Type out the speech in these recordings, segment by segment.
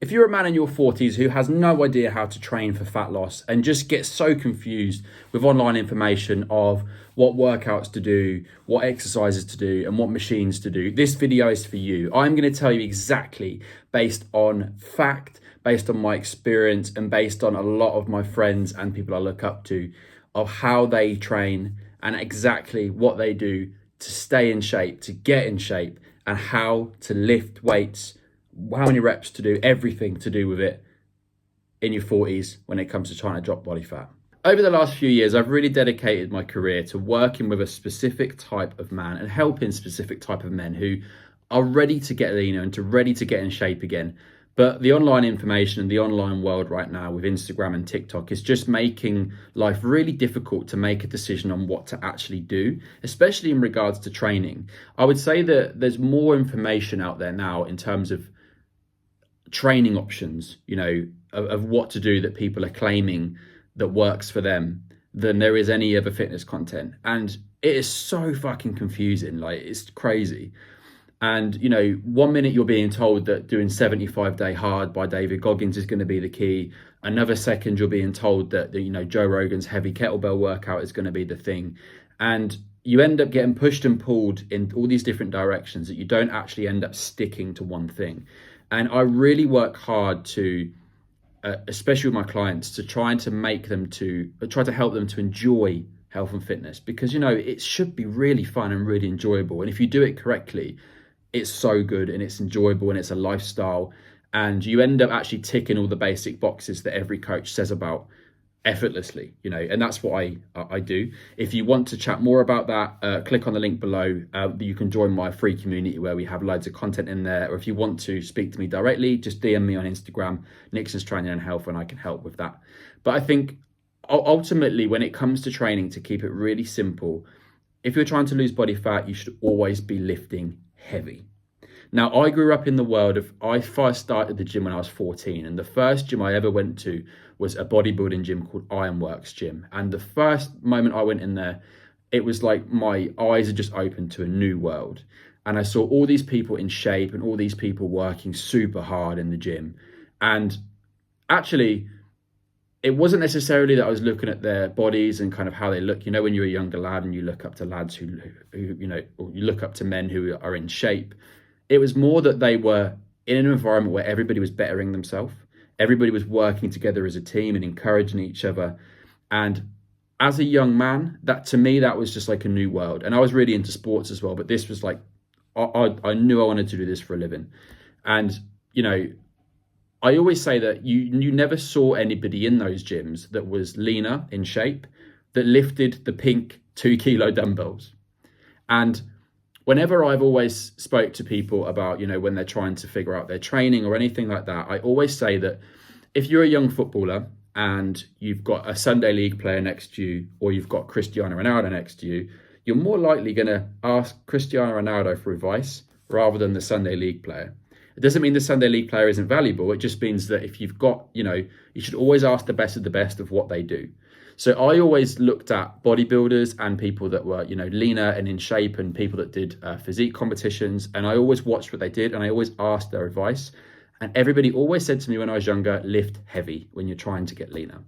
If you're a man in your 40s who has no idea how to train for fat loss and just gets so confused with online information of what workouts to do, what exercises to do, and what machines to do, this video is for you. I'm going to tell you exactly, based on fact, based on my experience, and based on a lot of my friends and people I look up to, of how they train and exactly what they do to stay in shape, to get in shape, and how to lift weights, how many reps to do, everything to do with it in your 40s when it comes to trying to drop body fat. Over the last few years, I've really dedicated my career to working with a specific type of man and helping specific type of men who are ready to get leaner and ready to get in shape again. But the online information and the online world right now with Instagram and TikTok is just making life really difficult to make a decision on what to actually do, especially in regards to training. I would say that there's more information out there now in terms of training options, of what to do that people are claiming that works for them than there is any other fitness content. And it is so fucking confusing. Like, it's crazy. And, 1 minute you're being told that doing 75-day hard by David Goggins is going to be the key. Another second you're being told that, Joe Rogan's heavy kettlebell workout is going to be the thing. And you end up getting pushed and pulled in all these different directions that you don't actually end up sticking to one thing. And I really work hard to, especially with my clients, to try to help them to enjoy health and fitness, because, it should be really fun and really enjoyable. And if you do it correctly, it's so good and it's enjoyable and it's a lifestyle, and you end up actually ticking all the basic boxes that every coach says about effortlessly, and that's what I do. If you want to chat more about that, click on the link below. You can join my free community where we have loads of content in there, or if you want to speak to me directly, just DM me on Instagram, Nixon's Training and Health, and I can help with that. But I think ultimately, when it comes to training, to keep it really simple, if you're trying to lose body fat, you should always be lifting heavy. Now, I grew up in the world of, I first started the gym when I was 14, and the first gym I ever went to was a bodybuilding gym called Ironworks Gym. And the first moment I went in there, it was like my eyes had just opened to a new world. And I saw all these people in shape and all these people working super hard in the gym. And actually, it wasn't necessarily that I was looking at their bodies and kind of how they look. When you're a younger lad and you look up to lads who or you look up to men who are in shape, it was more that they were in an environment where everybody was bettering themselves. Everybody was working together as a team and encouraging each other. And as a young man, to me, that was just like a new world. And I was really into sports as well, but this was like, I knew I wanted to do this for a living. And, I always say that you never saw anybody in those gyms that was leaner in shape, that lifted the pink 2-kilo dumbbells. And whenever I've always spoke to people about, when they're trying to figure out their training or anything like that, I always say that if you're a young footballer and you've got a Sunday league player next to you, or you've got Cristiano Ronaldo next to you, you're more likely going to ask Cristiano Ronaldo for advice rather than the Sunday league player. It doesn't mean the Sunday league player isn't valuable. It just means that if you've got, you should always ask the best of the best of what they do. So I always looked at bodybuilders and people that were, leaner and in shape, and people that did physique competitions. And I always watched what they did, and I always asked their advice. And everybody always said to me when I was younger, lift heavy when you're trying to get leaner.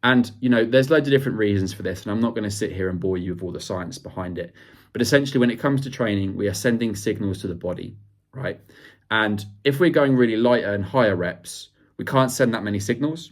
And, there's loads of different reasons for this, and I'm not going to sit here and bore you with all the science behind it. But essentially, when it comes to training, we are sending signals to the body, right? And if we're going really lighter and higher reps, we can't send that many signals.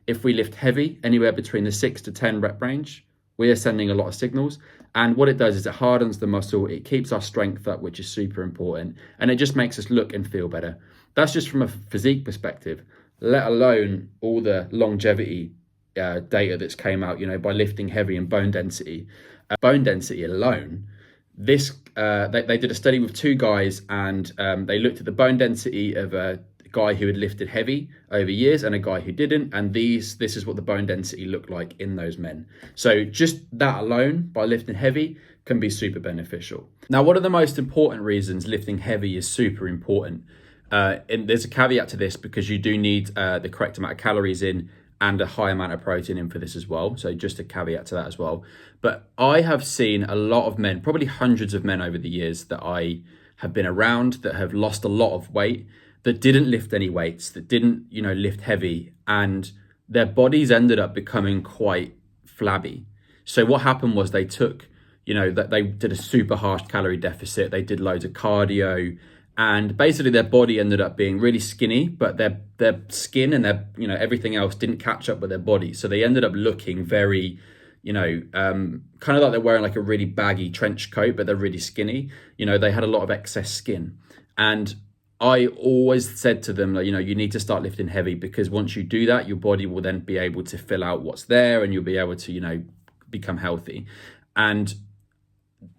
If we lift heavy, anywhere between the 6 to 10 rep range, we are sending a lot of signals. And what it does is it hardens the muscle, it keeps our strength up, which is super important, and it just makes us look and feel better. That's just from a physique perspective, let alone all the longevity data that's came out, by lifting heavy and bone density. Bone density alone, they did a study with 2 guys, and they looked at the bone density of a guy who had lifted heavy over years and a guy who didn't, and this is what the bone density looked like in those men. So just that alone, by lifting heavy, can be super beneficial. Now, one of the most important reasons lifting heavy is super important, and there's a caveat to this, because you do need the correct amount of calories in and a high amount of protein in for this as well. So just a caveat to that as well. But I have seen a lot of men, probably hundreds of men over the years that I have been around, that have lost a lot of weight, that didn't lift any weights, that didn't, lift heavy, and their bodies ended up becoming quite flabby. So what happened was they took, that they did a super harsh calorie deficit, they did loads of cardio, and basically their body ended up being really skinny, but their skin and their, everything else didn't catch up with their body. So they ended up looking very, kind of like they're wearing like a really baggy trench coat, but they're really skinny. They had a lot of excess skin. And I always said to them, you need to start lifting heavy, because once you do that, your body will then be able to fill out what's there and you'll be able to, become healthy. And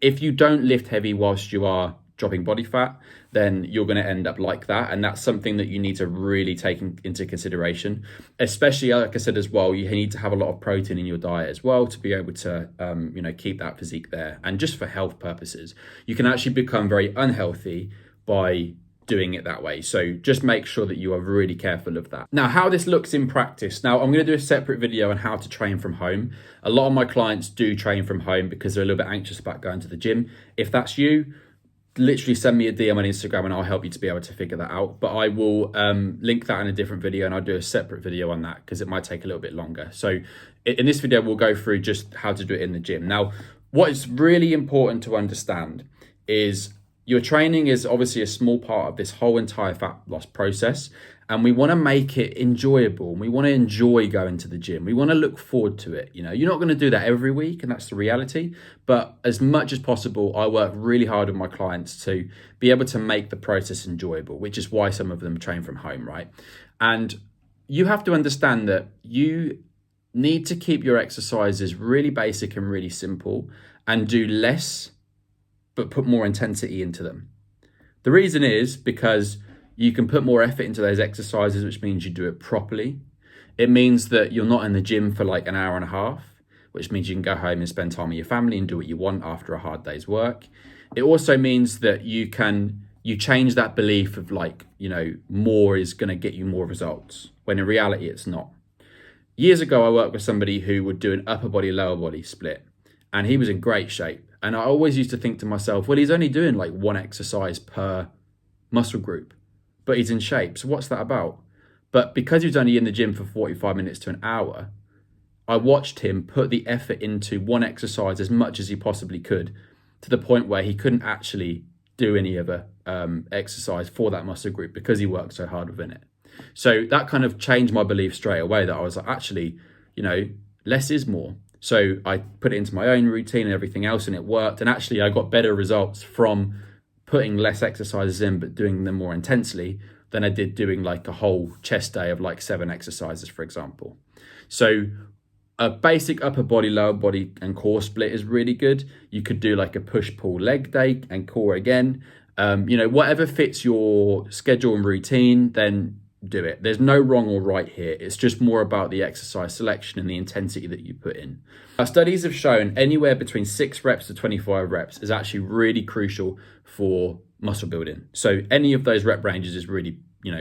if you don't lift heavy whilst you are dropping body fat, then you're going to end up like that. And that's something that you need to really take into consideration, especially, like I said, as well, you need to have a lot of protein in your diet as well to be able to, keep that physique there. And just for health purposes, you can actually become very unhealthy by doing it that way. So just make sure that you are really careful of that. Now, how this looks in practice. Now, I'm going to do a separate video on how to train from home. A lot of my clients do train from home because they're a little bit anxious about going to the gym. If that's you, literally send me a DM on Instagram and I'll help you to be able to figure that out. But I will link that in a different video, and I'll do a separate video on that because it might take a little bit longer. So in this video, we'll go through just how to do it in the gym. Now, what is really important to understand is your training is obviously a small part of this whole entire fat loss process, and we want to make it enjoyable. We want to enjoy going to the gym. We want to look forward to it. You're not going to do that every week, and that's the reality. But as much as possible, I work really hard with my clients to be able to make the process enjoyable, which is why some of them train from home, right? And you have to understand that you need to keep your exercises really basic and really simple, and do less but put more intensity into them. The reason is because you can put more effort into those exercises, which means you do it properly. It means that you're not in the gym for like an hour and a half, which means you can go home and spend time with your family and do what you want after a hard day's work. It also means that you change that belief of like, more is going to get you more results, when in reality it's not. Years ago, I worked with somebody who would do an upper body, lower body split, and he was in great shape. And I always used to think to myself, well, he's only doing like one exercise per muscle group, but he's in shape. So what's that about? But because he was only in the gym for 45 minutes to an hour, I watched him put the effort into one exercise as much as he possibly could, to the point where he couldn't actually do any other exercise for that muscle group because he worked so hard within it. So that kind of changed my belief straight away, that I was like, actually, less is more. So I put it into my own routine and everything else, and it worked. And actually, I got better results from putting less exercises in, but doing them more intensely, than I did doing like a whole chest day of like 7 exercises, for example. So a basic upper body, lower body and core split is really good. You could do like a push-pull leg day and core again. Whatever fits your schedule and routine, then do it. There's no wrong or right here. It's just more about the exercise selection and the intensity that you put in. Our studies have shown anywhere between 6 reps to 25 reps is actually really crucial for muscle building. So any of those rep ranges is really,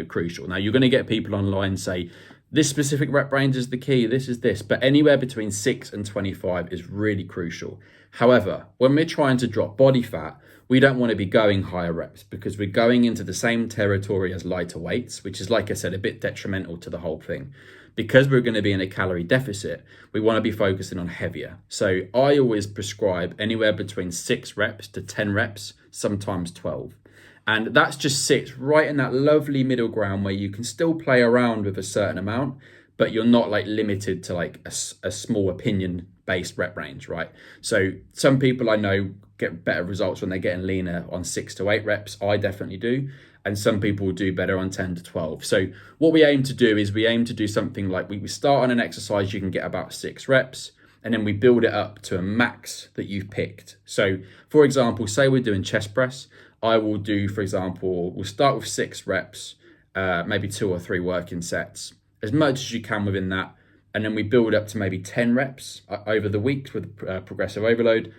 crucial. Now, you're going to get people online say, this specific rep range is the key, this is this, but anywhere between 6 and 25 is really crucial. However, when we're trying to drop body fat, we don't want to be going higher reps, because we're going into the same territory as lighter weights, which is, like I said, a bit detrimental to the whole thing. Because we're going to be in a calorie deficit, we want to be focusing on heavier. So I always prescribe anywhere between 6 reps to 10 reps, sometimes 12. And that's just sits right in that lovely middle ground where you can still play around with a certain amount, but you're not like limited to like a small opinion based rep range, right? So some people I know get better results when they're getting leaner on 6 to 8 reps. I definitely do. And some people do better on 10 to 12. So what we aim to do is we aim to do something like we start on an exercise you can get about 6 reps, and then we build it up to a max that you've picked. So for example, say we're doing chest press. I will do, for example, we'll start with 6 reps, maybe 2 or 3 working sets, as much as you can within that. And then we build up to maybe 10 reps over the weeks with progressive overload.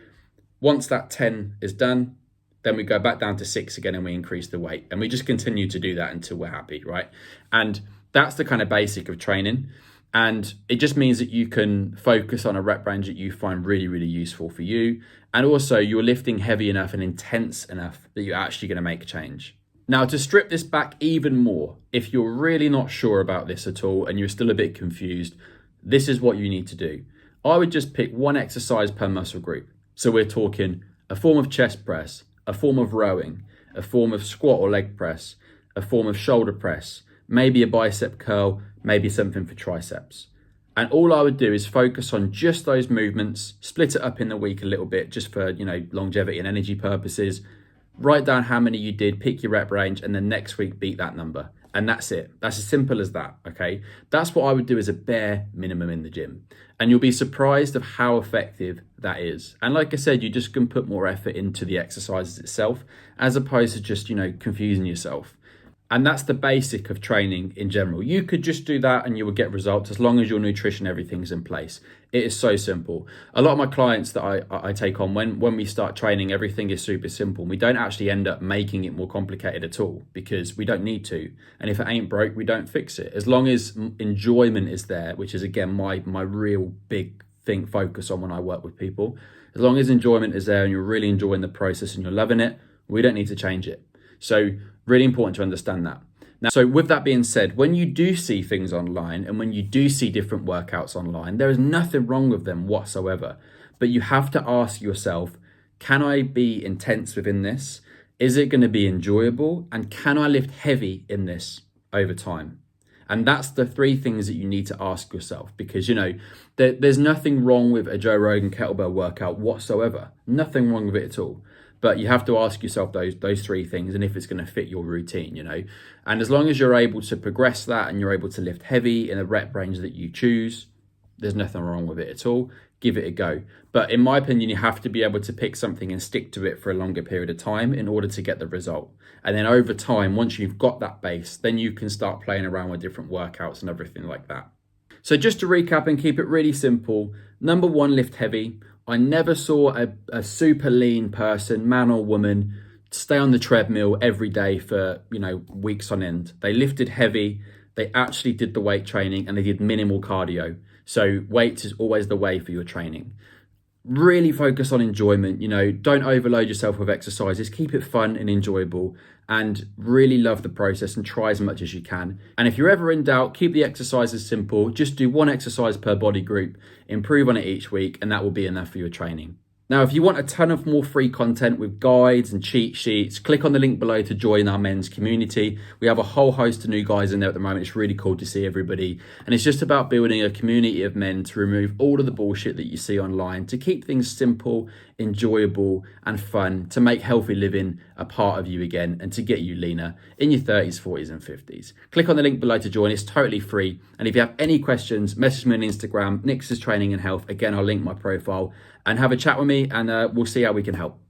Once that 10 is done, then we go back down to 6 again and we increase the weight. And we just continue to do that until we're happy, right? And that's the kind of basic of training. And it just means that you can focus on a rep range that you find really, really useful for you. And also you're lifting heavy enough and intense enough that you're actually going to make a change. Now, to strip this back even more, if you're really not sure about this at all and you're still a bit confused, this is what you need to do. I would just pick one exercise per muscle group. So we're talking a form of chest press, a form of rowing, a form of squat or leg press, a form of shoulder press, maybe a bicep curl, maybe something for triceps. And all I would do is focus on just those movements, split it up in the week a little bit just for, longevity and energy purposes. Write down how many you did, pick your rep range, and then next week beat that number. And that's it. That's as simple as that, okay? That's what I would do as a bare minimum in the gym. And you'll be surprised of how effective that is. And like I said, you just can put more effort into the exercises itself, as opposed to just, confusing yourself. And that's the basic of training in general. You could just do that and you will get results as long as your nutrition, everything's in place. It is so simple. A lot of my clients that I take on, when we start training, everything is super simple. We don't actually end up making it more complicated at all because we don't need to. And if it ain't broke, we don't fix it. As long as enjoyment is there, which is again my real big thing, focus on when I work with people. As long as enjoyment is there and you're really enjoying the process and you're loving it, we don't need to change it. So really important to understand that. Now, so with that being said, when you do see things online and when you do see different workouts online, there is nothing wrong with them whatsoever. But you have to ask yourself, can I be intense within this? Is it going to be enjoyable? And can I lift heavy in this over time? And that's the three things that you need to ask yourself, because, there's nothing wrong with a Joe Rogan kettlebell workout whatsoever. Nothing wrong with it at all. But you have to ask yourself those three things and if it's going to fit your routine, And as long as you're able to progress that and you're able to lift heavy in a rep range that you choose, there's nothing wrong with it at all. Give it a go. But in my opinion, you have to be able to pick something and stick to it for a longer period of time in order to get the result. And then over time, once you've got that base, then you can start playing around with different workouts and everything like that. So just to recap and keep it really simple, number one, lift heavy. I never saw a super lean person, man or woman, stay on the treadmill every day for, weeks on end. They lifted heavy, they actually did the weight training, and they did minimal cardio. So weights is always the way for your training. Really focus on enjoyment, don't overload yourself with exercises, keep it fun and enjoyable, and really love the process and try as much as you can. And if you're ever in doubt, keep the exercises simple. Just do one exercise per body group, improve on it each week, and that will be enough for your training. Now, if you want a ton of more free content with guides and cheat sheets, click on the link below to join our men's community. We have a whole host of new guys in there at the moment. It's really cool to see everybody. And it's just about building a community of men to remove all of the bullshit that you see online, to keep things simple, enjoyable, and fun, to make healthy living a part of you again, and to get you leaner in your 30s, 40s, and 50s. Click on the link below to join. It's totally free. And if you have any questions, message me on Instagram, Nix's Training and Health. Again, I'll link my profile, and have a chat with me, and we'll see how we can help.